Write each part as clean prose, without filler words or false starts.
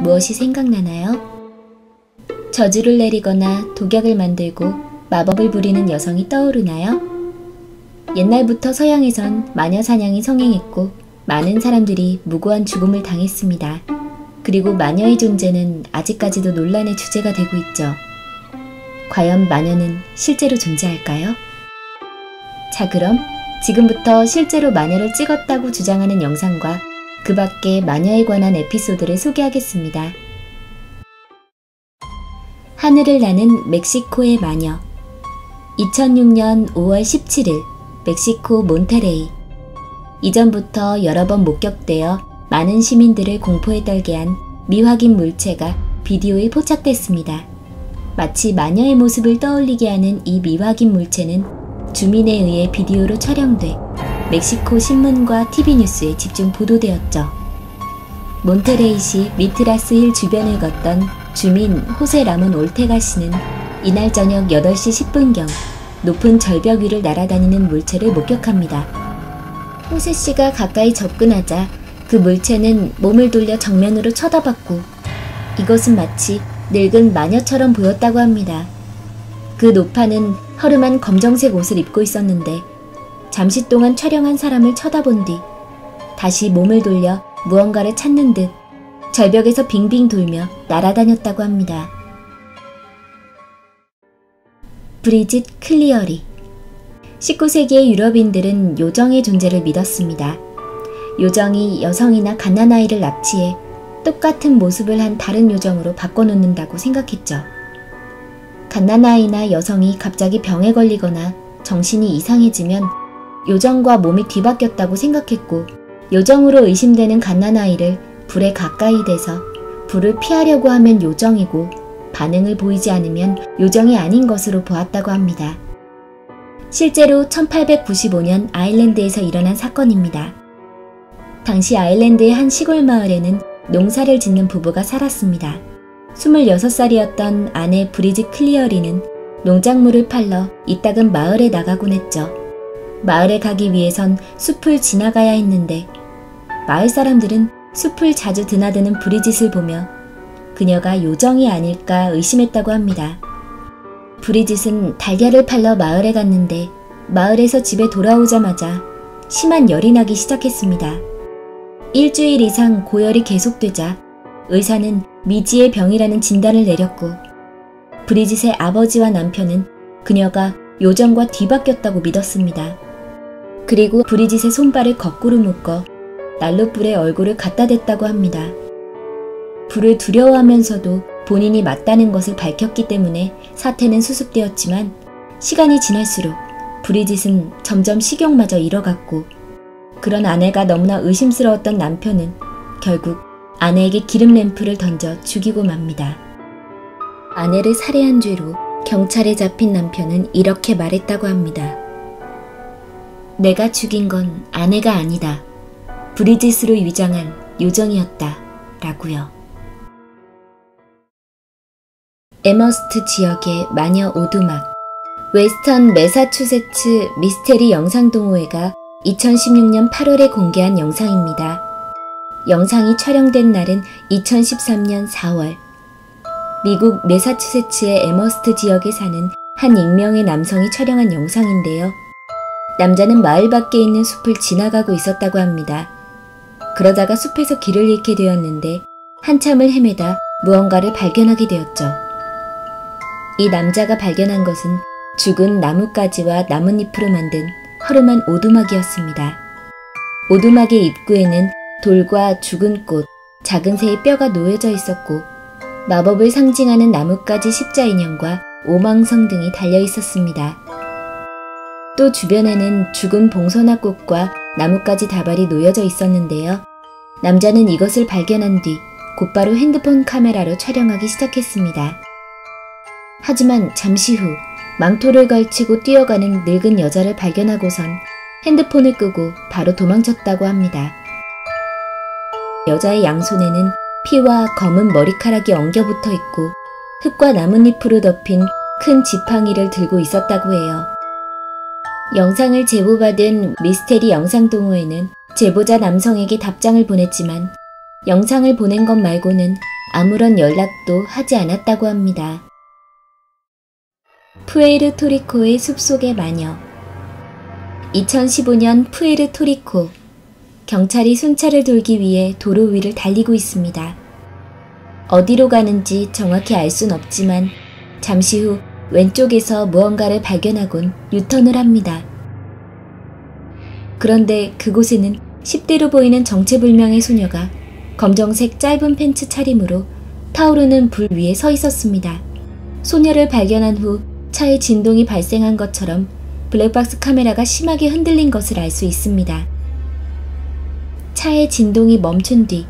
무엇이 생각나나요? 저주를 내리거나 독약을 만들고 마법을 부리는 여성이 떠오르나요? 옛날부터 서양에선 마녀 사냥이 성행했고 많은 사람들이 무고한 죽음을 당했습니다. 그리고 마녀의 존재는 아직까지도 논란의 주제가 되고 있죠. 과연 마녀는 실제로 존재할까요? 자, 그럼 지금부터 실제로 마녀를 찍었다고 주장하는 영상과 그 밖에 마녀에 관한 에피소드를 소개하겠습니다. 하늘을 나는 멕시코의 마녀. 2006년 5월 17일 멕시코 몬테레이. 이전부터 여러 번 목격되어 많은 시민들을 공포에 떨게 한 미확인 물체가 비디오에 포착됐습니다. 마치 마녀의 모습을 떠올리게 하는 이 미확인 물체는 주민에 의해 비디오로 촬영돼 멕시코 신문과 TV 뉴스에 집중 보도되었죠. 몬테레이시 미트라스 힐 주변을 걷던 주민 호세 라몬 올테가 씨는 이날 저녁 8시 10분경 높은 절벽 위를 날아다니는 물체를 목격합니다. 호세 씨가 가까이 접근하자 그 물체는 몸을 돌려 정면으로 쳐다봤고 이것은 마치 늙은 마녀처럼 보였다고 합니다. 그 노파는 허름한 검정색 옷을 입고 있었는데 잠시 동안 촬영한 사람을 쳐다본 뒤 다시 몸을 돌려 무언가를 찾는 듯 절벽에서 빙빙 돌며 날아다녔다고 합니다. 브리짓 클리어리. 19세기의 유럽인들은 요정의 존재를 믿었습니다. 요정이 여성이나 갓난아이를 납치해 똑같은 모습을 한 다른 요정으로 바꿔놓는다고 생각했죠. 갓난아이나 여성이 갑자기 병에 걸리거나 정신이 이상해지면 요정과 몸이 뒤바뀌었다고 생각했고 요정으로 의심되는 갓난아이를 불에 가까이 대서 불을 피하려고 하면 요정이고 반응을 보이지 않으면 요정이 아닌 것으로 보았다고 합니다. 실제로 1895년 아일랜드에서 일어난 사건입니다. 당시 아일랜드의 한 시골 마을에는 농사를 짓는 부부가 살았습니다. 26살이었던 아내 브리짓 클리어리는 농작물을 팔러 이따금 마을에 나가곤 했죠. 마을에 가기 위해선 숲을 지나가야 했는데 마을 사람들은 숲을 자주 드나드는 브리짓을 보며 그녀가 요정이 아닐까 의심했다고 합니다. 브리짓은 달걀을 팔러 마을에 갔는데 마을에서 집에 돌아오자마자 심한 열이 나기 시작했습니다. 일주일 이상 고열이 계속되자 의사는 미지의 병이라는 진단을 내렸고 브리짓의 아버지와 남편은 그녀가 요정과 뒤바뀌었다고 믿었습니다. 그리고 브리짓의 손발을 거꾸로 묶어 난로불에 얼굴을 갖다 댔다고 합니다. 불을 두려워하면서도 본인이 맞다는 것을 밝혔기 때문에 사태는 수습되었지만 시간이 지날수록 브리짓은 점점 식욕마저 잃어갔고 그런 아내가 너무나 의심스러웠던 남편은 결국 아내에게 기름 램프를 던져 죽이고 맙니다. 아내를 살해한 죄로 경찰에 잡힌 남편은 이렇게 말했다고 합니다. 내가 죽인 건 아내가 아니다. 브리짓으로 위장한 요정이었다. 라고요. 에머스트 지역의 마녀 오두막. 웨스턴 매사추세츠 미스테리 영상동호회가 2016년 8월에 공개한 영상입니다. 영상이 촬영된 날은 2013년 4월. 미국 매사추세츠의 에머스트 지역에 사는 한 익명의 남성이 촬영한 영상인데요. 남자는 마을 밖에 있는 숲을 지나가고 있었다고 합니다. 그러다가 숲에서 길을 잃게 되었는데 한참을 헤매다 무언가를 발견하게 되었죠. 이 남자가 발견한 것은 죽은 나뭇가지와 나뭇잎으로 만든 허름한 오두막이었습니다. 오두막의 입구에는 돌과 죽은 꽃, 작은 새의 뼈가 놓여져 있었고 마법을 상징하는 나뭇가지 십자 인형과 오망성 등이 달려 있었습니다. 또 주변에는 죽은 봉선화 꽃과 나뭇가지 다발이 놓여져 있었는데요. 남자는 이것을 발견한 뒤 곧바로 핸드폰 카메라로 촬영하기 시작했습니다. 하지만 잠시 후 망토를 걸치고 뛰어가는 늙은 여자를 발견하고선 핸드폰을 끄고 바로 도망쳤다고 합니다. 여자의 양손에는 피와 검은 머리카락이 엉겨붙어 있고 흙과 나뭇잎으로 덮인 큰 지팡이를 들고 있었다고 해요. 영상을 제보받은 미스테리 영상동호회는 제보자 남성에게 답장을 보냈지만 영상을 보낸 것 말고는 아무런 연락도 하지 않았다고 합니다. 푸에르토리코의 숲속의 마녀. 2015년 푸에르토리코. 경찰이 순찰을 돌기 위해 도로 위를 달리고 있습니다. 어디로 가는지 정확히 알 순 없지만 잠시 후 왼쪽에서 무언가를 발견하곤 유턴을 합니다. 그런데 그곳에는 10대로 보이는 정체불명의 소녀가 검정색 짧은 팬츠 차림으로 타오르는 불 위에 서 있었습니다. 소녀를 발견한 후 차에 진동이 발생한 것처럼 블랙박스 카메라가 심하게 흔들린 것을 알 수 있습니다. 차의 진동이 멈춘 뒤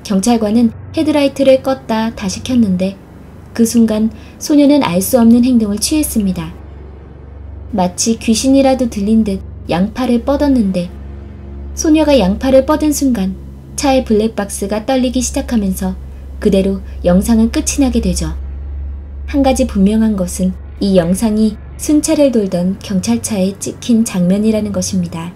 경찰관은 헤드라이트를 껐다 다시 켰는데 그 순간 소녀는 알 수 없는 행동을 취했습니다. 마치 귀신이라도 들린 듯 양팔을 뻗었는데 소녀가 양팔을 뻗은 순간 차의 블랙박스가 떨리기 시작하면서 그대로 영상은 끝이 나게 되죠. 한 가지 분명한 것은 이 영상이 순찰을 돌던 경찰차에 찍힌 장면이라는 것입니다.